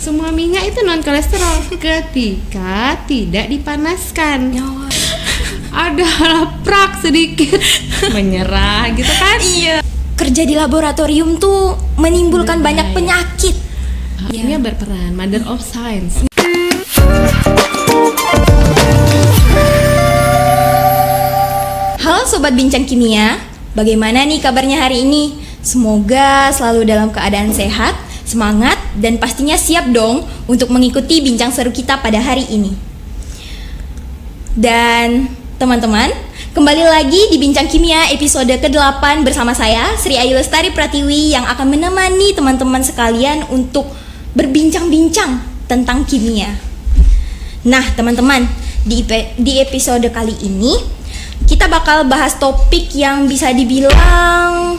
semua minyak itu non kolesterol ketika tidak dipanaskan. Ada prak sedikit menyerah gitu kan? Iya. Kerja di laboratorium tuh menimbulkan banyak penyakit. Kimia berperan, mother of science. Halo Sobat Bincang Kimia, bagaimana nih kabarnya hari ini? Semoga selalu dalam keadaan sehat, semangat, dan pastinya siap dong untuk mengikuti bincang seru kita pada hari ini. Dan teman-teman, kembali lagi di Bincang Kimia episode ke-8 bersama saya, Sri Ayu Lestari Pratiwi, yang akan menemani teman-teman sekalian untuk berbincang-bincang tentang kimia. Nah teman-teman, di episode kali ini kita bakal bahas topik yang bisa dibilang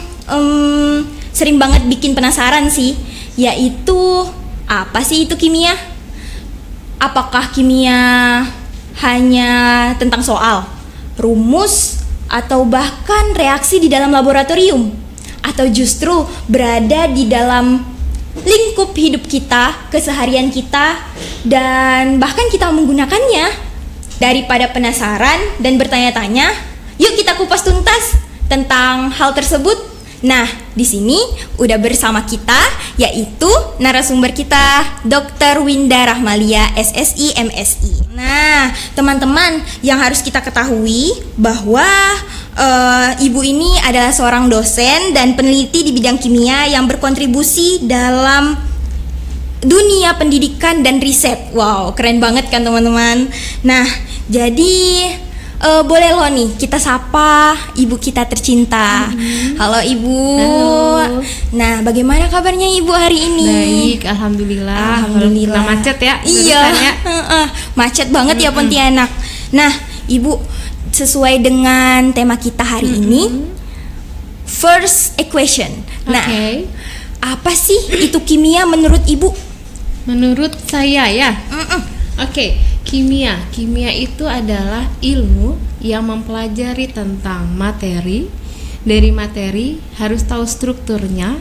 sering banget bikin penasaran sih, yaitu apa sih itu kimia? Apakah kimia hanya tentang soal, rumus, atau bahkan reaksi di dalam laboratorium? Atau justru berada di dalam lingkup hidup kita, keseharian kita, dan bahkan kita menggunakannya? Daripada penasaran dan bertanya-tanya, yuk kita kupas tuntas tentang hal tersebut. Nah, di sini udah bersama kita, yaitu narasumber kita, Dr. Winda Rahmalia, SSI MSI. Nah, teman-teman, yang harus kita ketahui bahwa ibu ini adalah seorang dosen dan peneliti di bidang kimia yang berkontribusi dalam dunia pendidikan dan riset. Wow, keren banget kan teman-teman. Nah, jadi boleh loh nih kita sapa ibu kita tercinta. Halo ibu. Halo. Nah, bagaimana kabarnya ibu hari ini? Baik, alhamdulillah. Nah, macet ya? Iya, macet banget ya Pontianak. Nah, ibu, sesuai dengan tema kita hari ini, first equation. Nah, apa sih itu kimia menurut ibu? Menurut saya ya. Kimia itu adalah ilmu yang mempelajari tentang materi. Dari materi harus tahu strukturnya.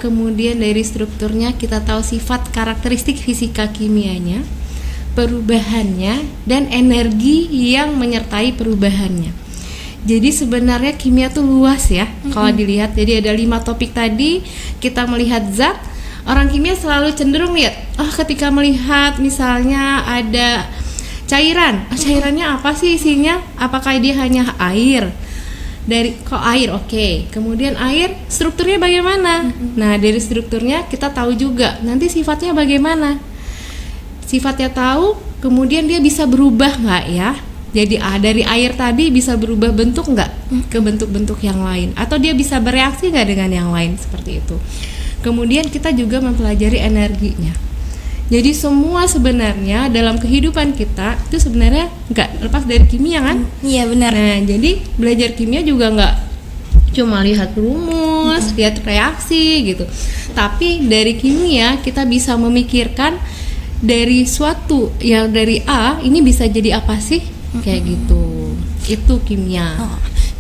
Kemudian dari strukturnya kita tahu sifat karakteristik fisika kimianya, perubahannya, dan energi yang menyertai perubahannya. Jadi sebenarnya kimia tuh luas ya kalau dilihat. Jadi ada 5 topik tadi. Kita melihat zat, orang kimia selalu cenderung lihat, ketika melihat misalnya ada cairan, cairannya apa sih isinya? Apakah dia hanya air? Air, oke. Kemudian air, strukturnya bagaimana? Nah, dari strukturnya kita tahu juga nanti sifatnya bagaimana. Sifatnya tahu, kemudian dia bisa berubah nggak ya? Jadi dari air tadi bisa berubah bentuk nggak ke bentuk-bentuk yang lain? Atau dia bisa bereaksi nggak dengan yang lain? Seperti itu. Kemudian kita juga mempelajari energinya. Jadi semua sebenarnya dalam kehidupan kita itu sebenarnya nggak lepas dari kimia kan? Iya benar. Nah, jadi belajar kimia juga nggak cuma lihat rumus, lihat reaksi gitu. Tapi dari kimia kita bisa memikirkan dari suatu yang dari A ini bisa jadi apa sih? Kayak gitu. Itu kimia.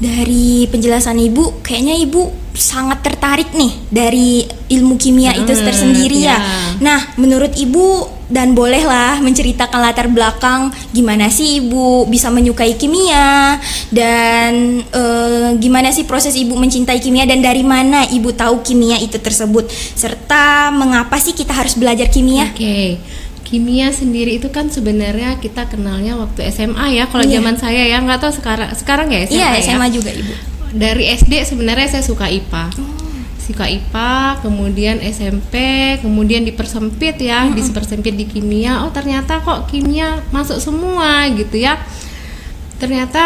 Dari penjelasan ibu, kayaknya ibu sangat tertarik nih dari ilmu kimia itu tersendiri ya. Nah, menurut ibu, dan bolehlah menceritakan latar belakang gimana sih ibu bisa menyukai kimia, dan gimana sih proses ibu mencintai kimia, dan dari mana ibu tahu kimia itu tersebut, serta mengapa sih kita harus belajar kimia? Kimia sendiri itu kan sebenarnya kita kenalnya waktu SMA ya. Kalau zaman saya ya, nggak tahu sekarang ya SMA. Iya, SMA ya. juga ibu. Dari SD sebenarnya saya suka IPA. Suka IPA, kemudian SMP, kemudian dipersempit ya, dipersempit di kimia. Oh, ternyata kok kimia masuk semua gitu ya. Ternyata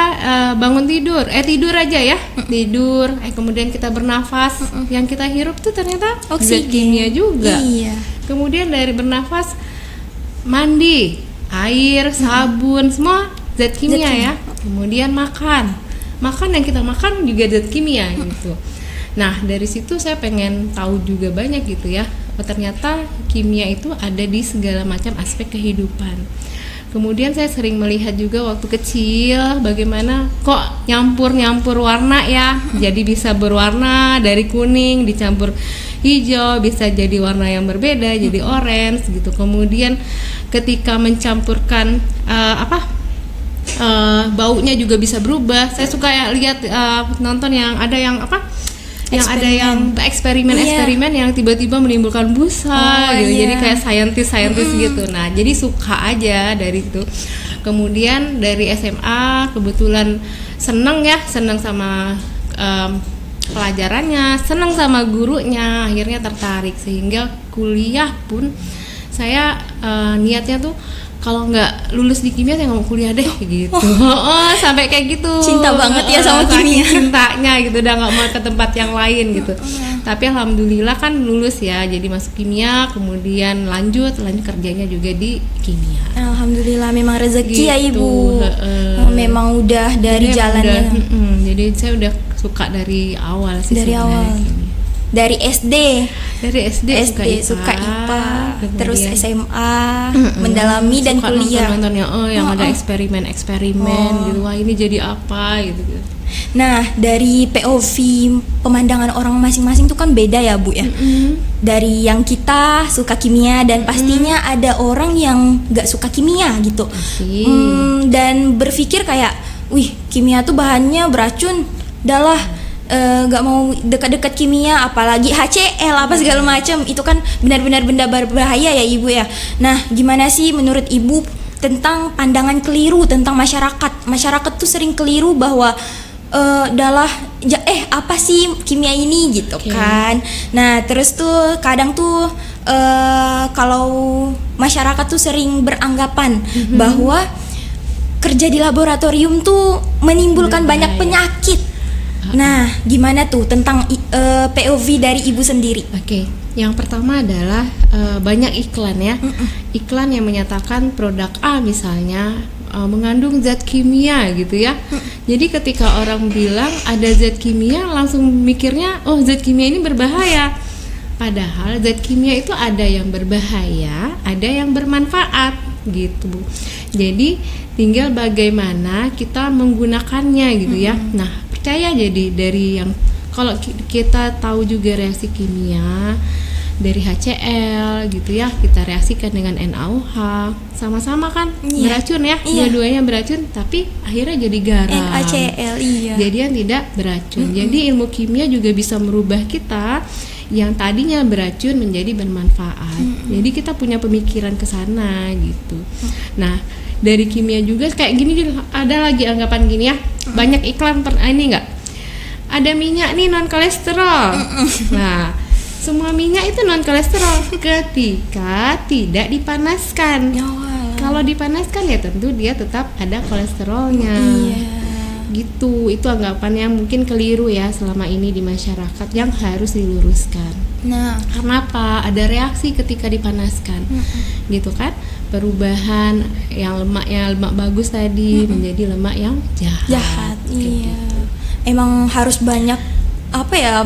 bangun tidur aja ya. Tidur, kemudian kita bernafas, yang kita hirup tuh ternyata zat kimia juga. Iya. Kemudian dari bernafas, mandi, air, sabun, semua zat kimia ya. Kemudian makan yang kita makan juga zat kimia gitu. Nah, dari situ saya pengen tahu juga banyak gitu ya. Ternyata kimia itu ada di segala macam aspek kehidupan. Kemudian saya sering melihat juga waktu kecil bagaimana kok nyampur warna ya. Jadi bisa berwarna dari kuning dicampur hijau, bisa jadi warna yang berbeda, jadi orange gitu. Kemudian ketika mencampurkan baunya juga bisa berubah. Saya suka ya lihat nonton yang ada yang eksperimen yang tiba-tiba menimbulkan busa gitu. Jadi kayak scientist gitu. Nah, jadi suka aja dari itu. Kemudian dari SMA kebetulan seneng sama pelajarannya, seneng sama gurunya, akhirnya tertarik sehingga kuliah pun saya niatnya tuh kalau nggak lulus di kimia saya nggak mau kuliah deh gitu. Sampai kayak gitu. Cinta banget ya sama kimia. Cintanya gitu, udah nggak mau ke tempat yang lain gitu. Tapi alhamdulillah kan lulus ya, jadi masuk kimia, kemudian lanjut kerjanya juga di kimia. Alhamdulillah, memang rezeki gitu. Ya Ibu. Memang udah dari jalannya. Jadi saya udah suka dari awal sih. Dari awal. Dari SD suka IPA, terus SMA mendalami dan kuliah. Nonton yang ada eksperimen gitu. Wah, ini jadi apa gitu. Nah, dari POV pemandangan orang masing-masing tuh kan beda ya Bu ya. Dari yang kita suka kimia dan pastinya ada orang yang nggak suka kimia gitu. Dan berpikir kayak, wih, kimia tuh bahannya beracun, udahlah nggak mau dekat-dekat kimia, apalagi HCl apa segala macam, itu kan benar-benar benda berbahaya ya Ibu ya. Nah, gimana sih menurut Ibu tentang pandangan keliru tentang masyarakat tuh sering keliru bahwa apa sih kimia ini gitu kan. Nah, terus tuh kadang tuh kalau masyarakat tuh sering beranggapan bahwa kerja di laboratorium tuh menimbulkan banyak penyakit. Nah, gimana tuh tentang POV dari Ibu sendiri? Oke, yang pertama adalah banyak iklan ya. Iklan yang menyatakan produk A misalnya mengandung zat kimia gitu ya. Jadi ketika orang bilang ada zat kimia, langsung mikirnya, oh zat kimia ini berbahaya. Padahal zat kimia itu ada yang berbahaya, ada yang bermanfaat gitu. Jadi tinggal bagaimana kita menggunakannya gitu ya. Nah, percaya jadi dari yang kalau kita tahu juga reaksi kimia dari HCl gitu ya, kita reaksikan dengan NaOH, sama-sama kan beracun ya, dua-duanya beracun tapi akhirnya jadi garam NaCl jadi yang tidak beracun. Jadi ilmu kimia juga bisa merubah kita yang tadinya beracun menjadi bermanfaat. Jadi kita punya pemikiran ke sana gitu. Nah, dari kimia juga kayak gini, ada lagi anggapan gini ya, banyak iklan ini enggak ada minyak nih non kolesterol. Nah, semua minyak itu non kolesterol ketika tidak dipanaskan. Kalau dipanaskan ya tentu dia tetap ada kolesterolnya. Gitu, itu anggapan yang mungkin keliru ya selama ini di masyarakat yang harus diluruskan. Nah, karena apa? Ada reaksi ketika dipanaskan, gitu kan? Perubahan yang lemak bagus tadi menjadi lemak yang jahat. Iya. Emang harus banyak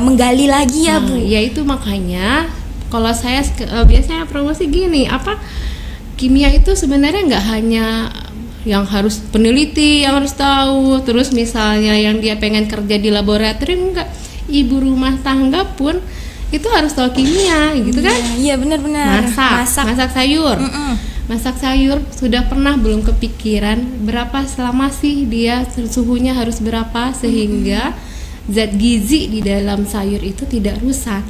menggali lagi ya Bu. Ya itu makanya kalau saya biasanya promosi gini, kimia itu sebenarnya nggak hanya yang harus peneliti yang harus tahu, terus misalnya yang dia pengen kerja di laboratorium, enggak, ibu rumah tangga pun itu harus tahu kimia gitu kan. Iya benar-benar. Masak sayur. Masak sayur sudah pernah belum kepikiran berapa lama sih dia suhunya harus berapa sehingga zat gizi di dalam sayur itu tidak rusak.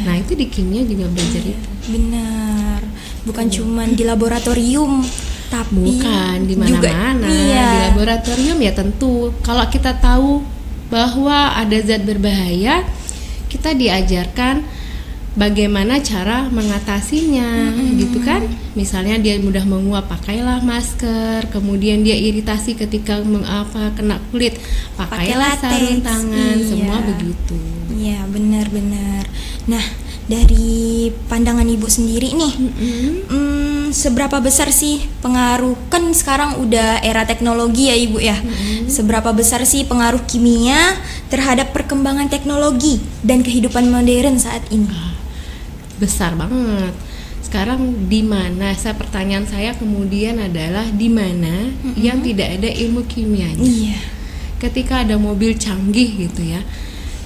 Nah, itu di kimia juga belajar itu. Benar. Bukan cuman di laboratorium, tapi bukan di mana-mana. Di laboratorium ya tentu kalau kita tahu bahwa ada zat berbahaya, kita diajarkan bagaimana cara mengatasinya, gitu kan? Misalnya dia mudah menguap, pakailah masker. Kemudian dia iritasi ketika kena kulit, pakailah sarung tangan. Semua begitu. Iya, benar-benar. Nah, dari pandangan Ibu sendiri nih, seberapa besar sih pengaruh, kan sekarang udah era teknologi ya Ibu ya, seberapa besar sih pengaruh kimia terhadap perkembangan teknologi dan kehidupan modern saat ini? Besar banget. Sekarang di mana? Pertanyaan saya kemudian adalah di mana yang tidak ada ilmu kimianya? Iya. Ketika ada mobil canggih gitu ya,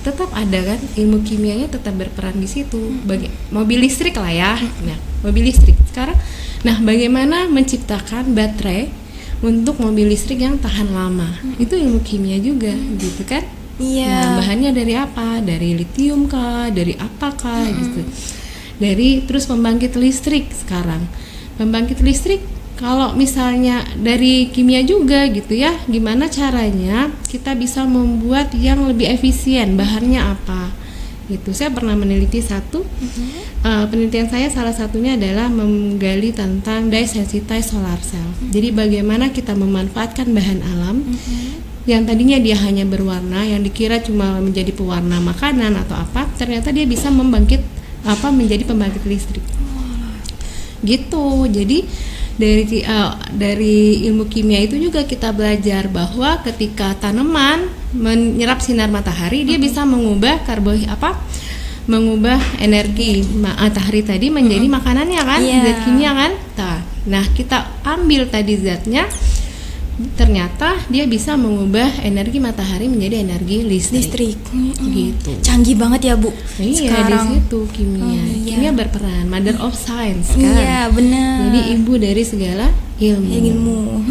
tetap ada kan, ilmu kimianya tetap berperan di situ. Mobil listrik lah ya. Nah, mobil listrik sekarang. Nah, bagaimana menciptakan baterai untuk mobil listrik yang tahan lama? Itu ilmu kimia juga, gitu kan? Nah, bahannya dari apa? Dari litium kah? Dari apakah gitu? Dari terus pembangkit listrik sekarang. Pembangkit listrik kalau misalnya dari kimia juga gitu ya, gimana caranya kita bisa membuat yang lebih efisien? Bahannya apa? Gitu. Saya pernah meneliti satu penelitian saya, salah satunya adalah menggali tentang dye-sensitized solar cell. Jadi bagaimana kita memanfaatkan bahan alam yang tadinya dia hanya berwarna, yang dikira cuma menjadi pewarna makanan atau apa, ternyata dia bisa menjadi pembangkit listrik. Gitu. Jadi dari ilmu kimia itu juga kita belajar bahwa ketika tanaman menyerap sinar matahari, dia bisa mengubah mengubah energi matahari tadi menjadi makanannya kan, zat kimia kan. Nah, kita ambil tadi zatnya, ternyata dia bisa mengubah energi matahari menjadi energi listrik. Gitu. Canggih banget ya, Bu. Iya, sekarang di situ kimia. Kimia berperan, mother of science kan. Iya, benar. Jadi ibu dari segala ilmu.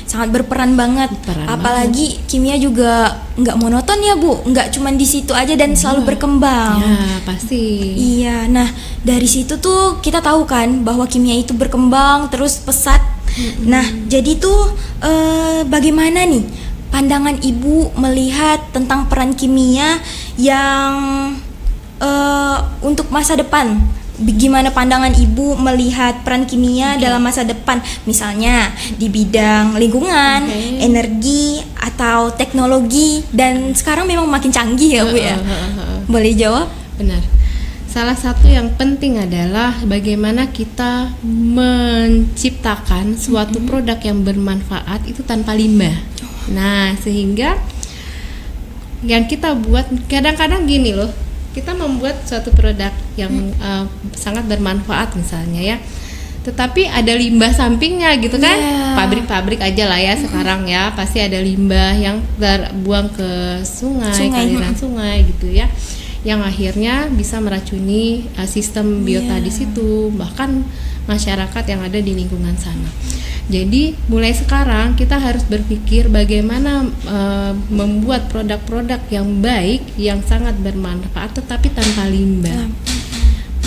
Sangat berperan banget. Apalagi kimia juga nggak monoton ya, Bu. Nggak cuma di situ aja dan selalu berkembang. Ya, pasti. Iya. Nah, dari situ tuh kita tahu kan bahwa kimia itu berkembang terus pesat. Nah, jadi tuh bagaimana nih pandangan Ibu melihat tentang peran kimia yang untuk masa depan? Gimana pandangan Ibu melihat peran kimia dalam masa depan? Misalnya di bidang lingkungan, energi, atau teknologi, dan sekarang memang makin canggih ya, Bu ya. Boleh jawab? Benar. Salah satu yang penting adalah bagaimana kita menciptakan suatu produk yang bermanfaat itu tanpa limbah. Nah, sehingga yang kita buat kadang-kadang gini loh, kita membuat suatu produk yang sangat bermanfaat misalnya ya, tetapi ada limbah sampingnya gitu kan. Pabrik-pabrik aja lah ya sekarang ya, pasti ada limbah yang terbuang ke sungai. Aliran sungai gitu ya, yang akhirnya bisa meracuni sistem biota di situ, bahkan masyarakat yang ada di lingkungan sana. Jadi mulai sekarang kita harus berpikir bagaimana membuat produk-produk yang baik, yang sangat bermanfaat tetapi tanpa limbah.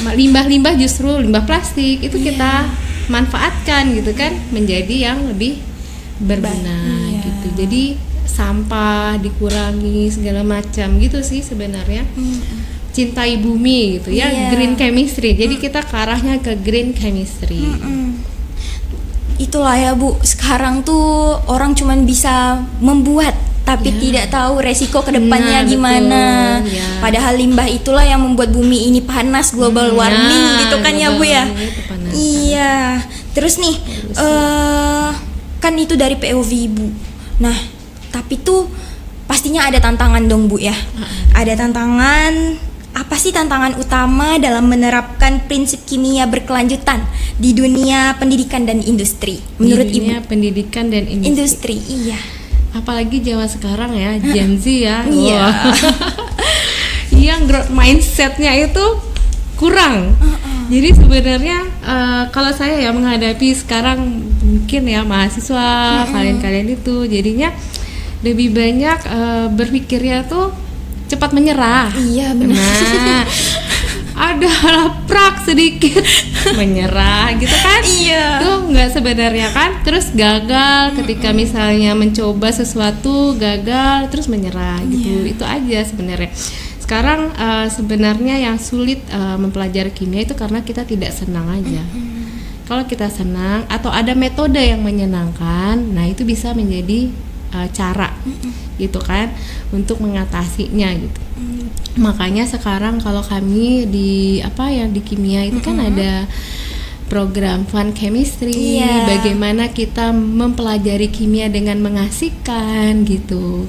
Limbah-limbah justru limbah plastik itu kita manfaatkan gitu kan, menjadi yang lebih berguna gitu. Jadi sampah dikurangi segala macam gitu sih sebenarnya. Cintai bumi gitu ya, green chemistry. Jadi kita ke arahnya ke green chemistry. Itulah ya, Bu, sekarang tuh orang cuman bisa membuat tapi tidak tahu resiko kedepannya gimana. Padahal limbah itulah yang membuat bumi ini panas, global warming gitu kan ya, Bu ya. Iya. Terus nih kan itu dari POV Ibu. Nah, tapi tuh pastinya ada tantangan dong, Bu ya. Ada tantangan. Apa sih tantangan utama dalam menerapkan prinsip kimia berkelanjutan di dunia pendidikan dan industri menurut Ibu? Dunia pendidikan dan industri. Iya. Apalagi zaman sekarang ya, Gen Z ya. Yang growth mindsetnya itu kurang. Jadi sebenarnya kalau saya ya menghadapi sekarang mungkin ya mahasiswa kalian itu jadinya lebih banyak berpikirnya tuh cepat menyerah. Iya, benar. Nah, ada laprak sedikit menyerah gitu kan. Tuh nggak sebenarnya kan, terus gagal ketika misalnya mencoba sesuatu, gagal terus menyerah gitu. Itu aja sebenarnya. Sekarang sebenarnya yang sulit mempelajari kimia itu karena kita tidak senang aja. Kalau kita senang atau ada metode yang menyenangkan, nah itu bisa menjadi cara gitu kan untuk mengatasinya gitu. Makanya sekarang kalau kami di di kimia itu kan ada program fun chemistry, bagaimana kita mempelajari kimia dengan mengasihkan gitu.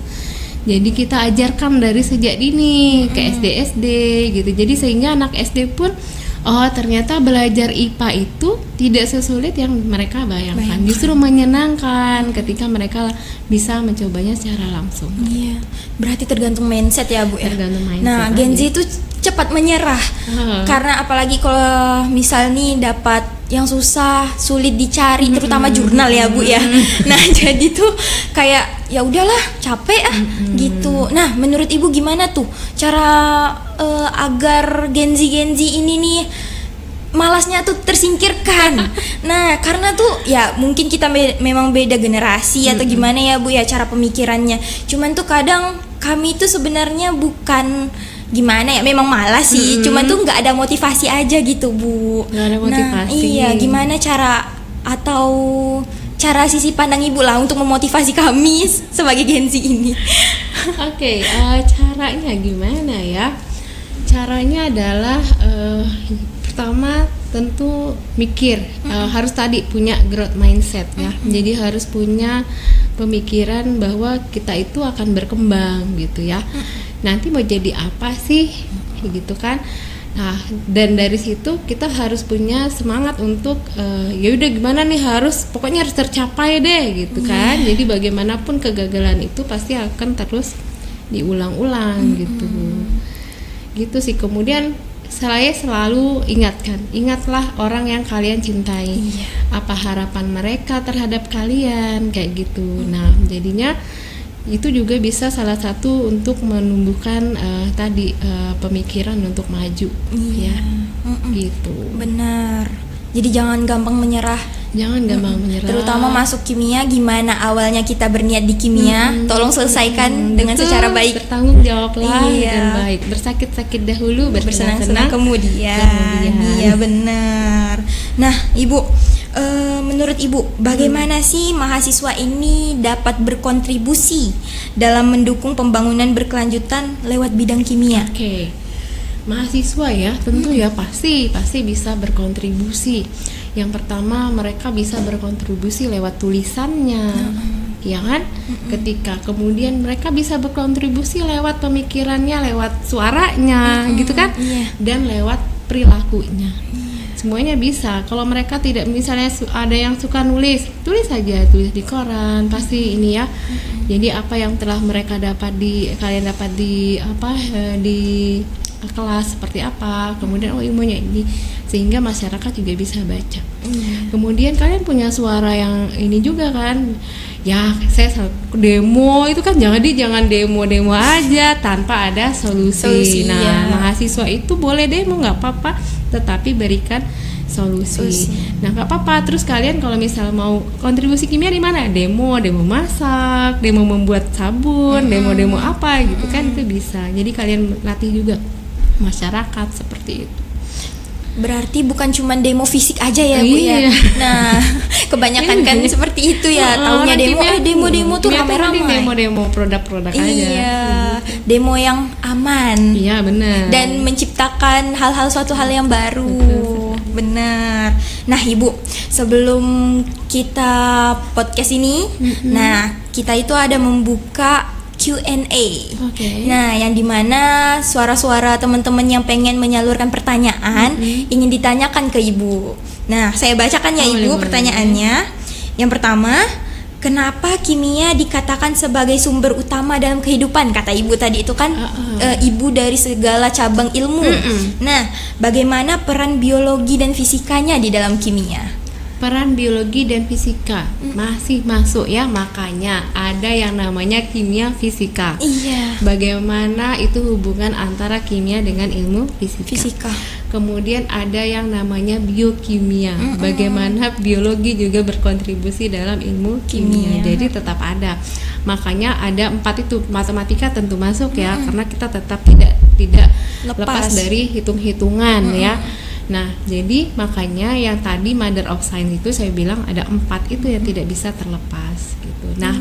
Jadi kita ajarkan dari sejak dini ke SD gitu. Jadi sehingga anak SD pun oh ternyata belajar IPA itu tidak sesulit yang mereka bayangkan. Justru menyenangkan ketika mereka bisa mencobanya secara langsung. Iya, berarti tergantung mindset ya Bu ya. Tergantung mindset. Nah, Gen Z itu cepat menyerah karena apalagi kalau misal nih dapat yang susah, sulit dicari, terutama jurnal ya Bu ya. Nah jadi tuh kayak ya udahlah capek gitu. Nah menurut Ibu gimana tuh cara agar Gen Z ini nih malasnya tuh tersingkirkan? Nah karena tuh ya mungkin kita memang beda generasi atau gimana ya Bu ya cara pemikirannya. Cuman tuh kadang kami tuh sebenarnya bukan gimana ya, memang malas sih, cuman tuh nggak ada motivasi aja gitu Bu. Nggak ada motivasi. Nah, iya, gimana cara atau cara sisi pandang Ibu lah untuk memotivasi kami sebagai Gen Z ini? Oke, caranya gimana ya? Caranya adalah pertama tentu mikir, harus tadi punya growth mindset ya. Jadi harus punya pemikiran bahwa kita itu akan berkembang gitu ya. Nanti mau jadi apa sih gitu kan. Nah dan dari situ kita harus punya semangat untuk ya udah gimana nih, pokoknya harus tercapai deh gitu kan. Jadi bagaimanapun kegagalan itu pasti akan terus diulang-ulang gitu sih. Kemudian saya selalu ingatlah orang yang kalian cintai, apa harapan mereka terhadap kalian kayak gitu. Nah jadinya itu juga bisa salah satu untuk menumbuhkan pemikiran untuk maju ya gitu. Benar. Jadi jangan gampang menyerah. Terutama masuk kimia, gimana awalnya kita berniat di kimia, tolong selesaikan dengan secara baik. Bertanggung jawablah dengan baik. Bersakit-sakit dahulu, bersenang-senang kemudian. Iya benar. Nah Ibu, menurut Ibu bagaimana sih mahasiswa ini dapat berkontribusi dalam mendukung pembangunan berkelanjutan lewat bidang kimia? Oke. Mahasiswa ya tentu ya pasti bisa berkontribusi. Yang pertama mereka bisa berkontribusi lewat tulisannya, ya kan? Ketika kemudian mereka bisa berkontribusi lewat pemikirannya, lewat suaranya, gitu kan? Dan lewat perilakunya. Semuanya bisa. Kalau mereka tidak, misalnya ada yang suka tulis saja, tulis di koran, pasti ini ya. Jadi apa yang telah mereka kalian dapat di kelas seperti apa, kemudian ilmunya ini, sehingga masyarakat juga bisa baca. Kemudian kalian punya suara yang ini juga kan, ya saya demo itu kan jangan demo aja tanpa ada solusi. Nah mahasiswa itu boleh demo nggak apa-apa, tetapi berikan solusi. Nah nggak apa-apa. Terus kalian kalau misal mau kontribusi kimia di mana? Demo masak, demo membuat sabun, demo apa gitu kan, itu bisa. Jadi kalian latih juga masyarakat seperti itu. Berarti bukan cuma demo fisik aja ya Bu ya. Nah kebanyakan kan seperti itu ya, taunya demo tuh rame-rame. Demo produk-produk aja. Iya, demo yang aman. Iya benar. Dan menciptakan suatu hal yang baru. Benar. Nah Ibu, sebelum kita podcast ini, nah kita itu ada membuka Q&A. Nah, yang dimana suara-suara teman-teman yang pengen menyalurkan pertanyaan ingin ditanyakan ke Ibu. Nah, saya bacakan ya Ibu pertanyaannya. Yang pertama, kenapa kimia dikatakan sebagai sumber utama dalam kehidupan? Kata Ibu tadi itu kan ibu dari segala cabang ilmu. Nah, bagaimana peran biologi dan fisikanya di dalam kimia? Peran biologi dan fisika masih masuk ya, makanya ada yang namanya kimia fisika. Iya. Bagaimana itu hubungan antara kimia dengan ilmu fisika. Kemudian ada yang namanya biokimia. Bagaimana biologi juga berkontribusi dalam ilmu kimia. Jadi tetap ada. Makanya ada 4 itu. Matematika tentu masuk ya, karena kita tetap tidak lepas dari hitung-hitungan ya. Nah, jadi makanya yang tadi Mother of Science itu saya bilang ada 4 itu yang tidak bisa terlepas gitu. Nah,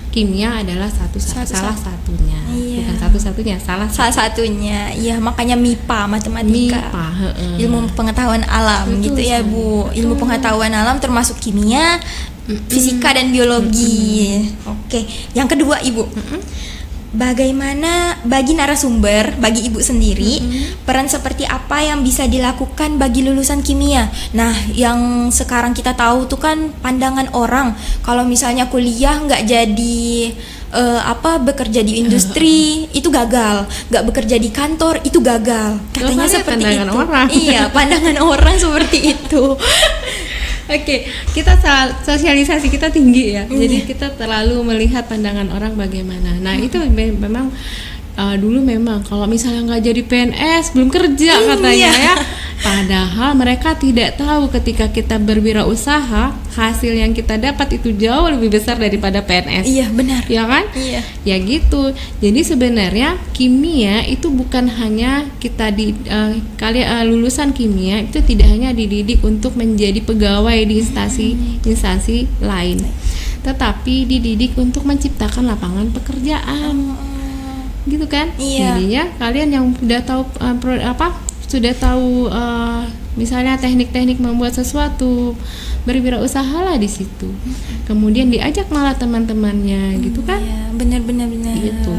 kimia adalah salah satunya. Bukan satu-satunya, salah satunya. Iya, makanya MIPA, matematika. Ilmu pengetahuan alam gitu ya, Bu. Ilmu pengetahuan alam termasuk kimia, fisika dan biologi. Oke. Yang kedua, Ibu. bagaimana bagi narasumber, bagi ibu sendiri, peran seperti apa yang bisa dilakukan bagi lulusan kimia. Nah, yang sekarang kita tahu tuh kan pandangan orang kalau misalnya kuliah nggak jadi bekerja di industri itu gagal, nggak bekerja di kantor itu gagal. Katanya seperti itu. Orang. Iya, pandangan orang seperti itu. Oke, kita sosialisasi kita tinggi ya. Jadi kita terlalu melihat pandangan orang bagaimana. Nah, itu memang dulu memang kalau misalnya nggak jadi PNS belum kerja katanya ya. Padahal mereka tidak tahu ketika kita berwirausaha hasil yang kita dapat itu jauh lebih besar daripada PNS. Iya, benar. Ya kan? Iya. Ya gitu. Jadi sebenarnya kimia itu bukan hanya kita lulusan kimia itu tidak hanya dididik untuk menjadi pegawai di instansi lain, tetapi dididik untuk menciptakan lapangan pekerjaan. Gitu kan? Iya. Jadinya kalian yang sudah tahu misalnya teknik-teknik membuat sesuatu, berwirausahalah di situ. Kemudian diajak malah teman-temannya, gitu kan? Iya, benar. Gitu.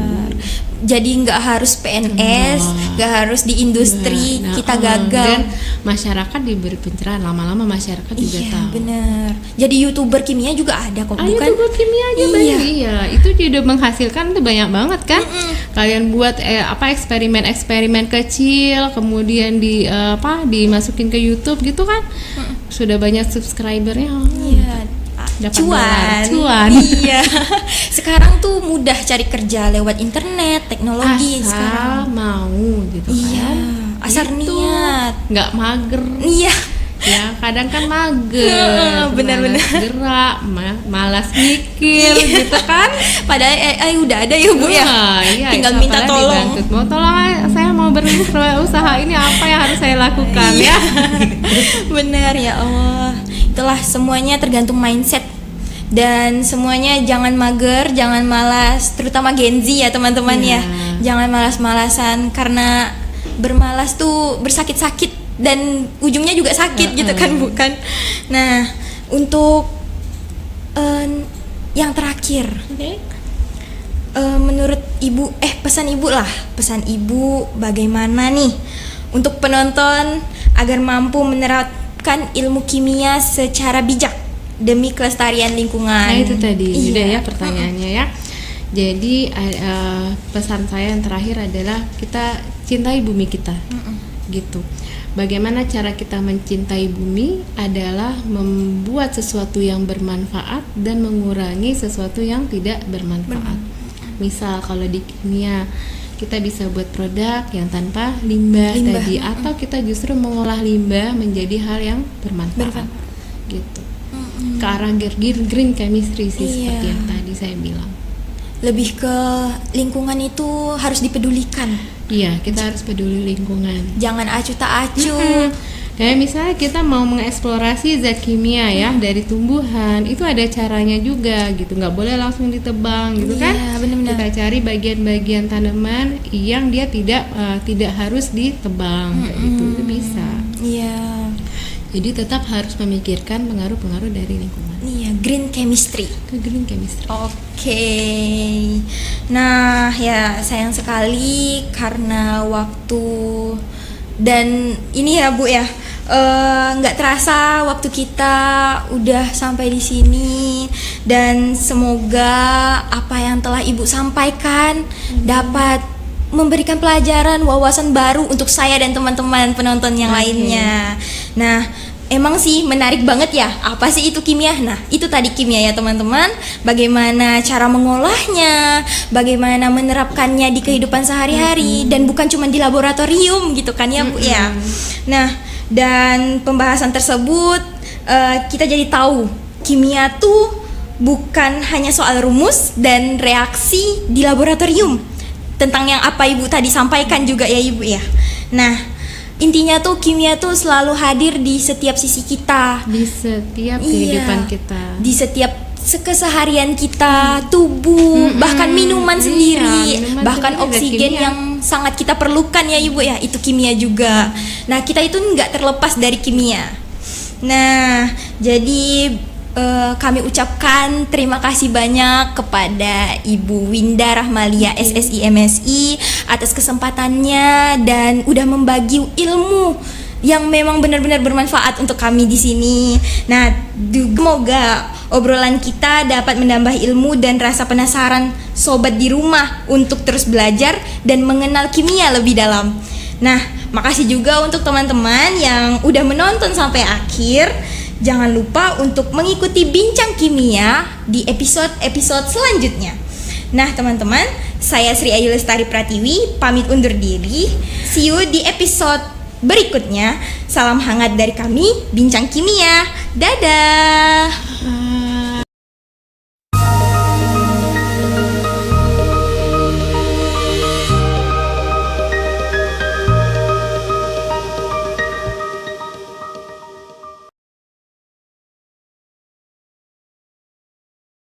Jadi nggak harus PNS, nggak harus di industri kita gagal. Dan masyarakat diberi pencerahan, lama-lama masyarakat juga tahu. Iya, benar. Jadi YouTuber kimia juga ada kok, bukan? YouTuber kimia aja banyak. Iya, itu juga menghasilkan tuh banyak banget kan? Kalian buat eksperimen kecil, kemudian dimasukin ke YouTube gitu kan? Sudah banyak subscribernya. Iya. Cuan. Iya. Sekarang tuh mudah cari kerja lewat internet, teknologi asal sekarang. Mau gitu kan. Asal gitu. niat. Nggak mager. Iya. Ya kadang kan mager, benar-benar gerak, malas mikir gitu kan. Padahal udah ada ya Bu ya. Iya, tinggal minta tolong. Mau tolong, saya mau berusaha ini apa yang harus saya lakukan ya. Benar ya Allah. Itulah semuanya tergantung mindset. Dan semuanya jangan mager, jangan malas, terutama Gen Z ya teman-teman ya. Jangan malas-malasan karena bermalas tuh bersakit-sakit dan ujungnya juga sakit gitu kan, bukan? Nah, untuk yang terakhir, menurut ibu, pesan ibu bagaimana nih untuk penonton agar mampu menerapkan ilmu kimia secara bijak demi kelestarian lingkungan. Nah itu tadi sudah ya pertanyaannya ya. Jadi pesan saya yang terakhir adalah kita cintai bumi kita, gitu. Bagaimana cara kita mencintai bumi adalah membuat sesuatu yang bermanfaat dan mengurangi sesuatu yang tidak bermanfaat. Misal kalau di kimia kita bisa buat produk yang tanpa limbah. Tadi, atau kita justru mengolah limbah menjadi hal yang bermanfaat. Gitu. Ke arah green chemistry sih, seperti yang tadi saya bilang. Lebih ke lingkungan itu harus dipedulikan. Iya, kita harus peduli lingkungan. Jangan acuh tak acuh. Kayak misalnya kita mau mengeksplorasi zat kimia ya dari tumbuhan, itu ada caranya juga gitu. Nggak boleh langsung ditebang gitu kan? Bener-bener. Kita cari bagian-bagian tanaman yang dia tidak harus ditebang, kayak gitu. Itu bisa. Iya. Jadi tetap harus memikirkan pengaruh-pengaruh dari lingkungan. Iya, green chemistry. Ke green chemistry. Oke. Nah, ya sayang sekali karena waktu dan ini ya Bu ya, nggak terasa waktu kita udah sampai di sini, dan semoga apa yang telah Ibu sampaikan dapat memberikan pelajaran, wawasan baru untuk saya dan teman-teman penonton yang lainnya. Nah, emang sih menarik banget ya, apa sih itu kimia? Nah, itu tadi kimia ya teman-teman. Bagaimana cara mengolahnya, bagaimana menerapkannya di kehidupan sehari-hari, dan bukan cuma di laboratorium gitu kan ya Bu ya. Nah, dan pembahasan tersebut kita jadi tahu kimia tuh bukan hanya soal rumus dan reaksi di laboratorium, tentang yang apa Ibu tadi sampaikan juga ya Ibu ya. Nah, intinya tuh kimia tuh selalu hadir di setiap sisi kita, di setiap kehidupan kita, di setiap keseharian kita, tubuh, bahkan minuman sendiri, bahkan oksigen yang sangat kita perlukan ya Ibu ya, itu kimia juga. Nah, kita itu nggak terlepas dari kimia. Nah, jadi kami ucapkan terima kasih banyak kepada Ibu Winda Rahmalia SSI MSI atas kesempatannya dan udah membagi ilmu yang memang benar-benar bermanfaat untuk kami di sini. Nah, semoga obrolan kita dapat menambah ilmu dan rasa penasaran sobat di rumah untuk terus belajar dan mengenal kimia lebih dalam. Nah, makasih juga untuk teman-teman yang udah menonton sampai akhir. Jangan lupa untuk mengikuti Bincang Kimia di episode-episode selanjutnya. Nah teman-teman, saya Sri Ayu Lestari Pratiwi pamit undur diri. See you di episode berikutnya. Salam hangat dari kami, Bincang Kimia. Dadah.